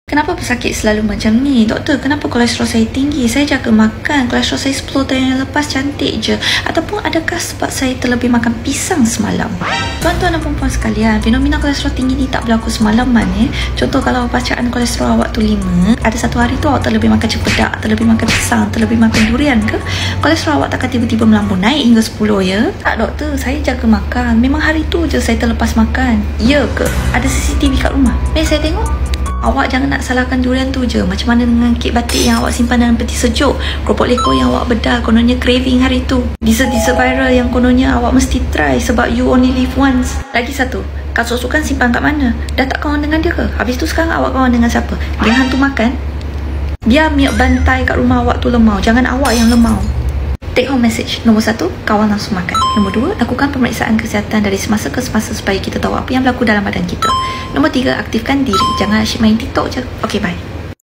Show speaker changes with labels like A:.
A: Kenapa pesakit selalu macam ni? Doktor, kenapa kolesterol saya tinggi? Saya jaga makan, kolesterol saya 10 tahun yang lepas cantik je. Ataupun adakah sebab saya terlebih makan pisang semalam? Tuan-tuan dan perempuan sekalian, fenomena kolesterol tinggi ni tak berlaku semalaman. Contoh, kalau bacaan kolesterol awak tu 5, ada satu hari tu awak terlebih makan cempedak, terlebih makan pisang, terlebih makan durian ke? Kolesterol awak takkan tiba-tiba melambung naik hingga 10 ya? Tak doktor, saya jaga makan. Memang hari tu je saya terlepas makan. Ya ke? Ada CCTV kat rumah? Mari saya tengok. Awak jangan nak salahkan durian tu je. Macam mana dengan kek batik yang awak simpan dalam peti sejuk, keropok lekor yang awak bedal, kononnya craving hari tu, dessert-dessert viral yang kononnya awak mesti try sebab you only live once. Lagi satu, kasut sukan simpan kat mana? Dah tak kawan dengan dia ke? Habis tu sekarang awak kawan dengan siapa? Geng hantu makan? Biar miak bantai kat rumah awak tu lemau, jangan awak yang lemau. Take home message. Nombor 1, kawal langsung makan. Nombor 2, lakukan pemeriksaan kesihatan dari semasa ke semasa supaya kita tahu apa yang berlaku dalam badan kita. Nombor 3, aktifkan diri. Jangan asyik main TikTok je. Okay, bye.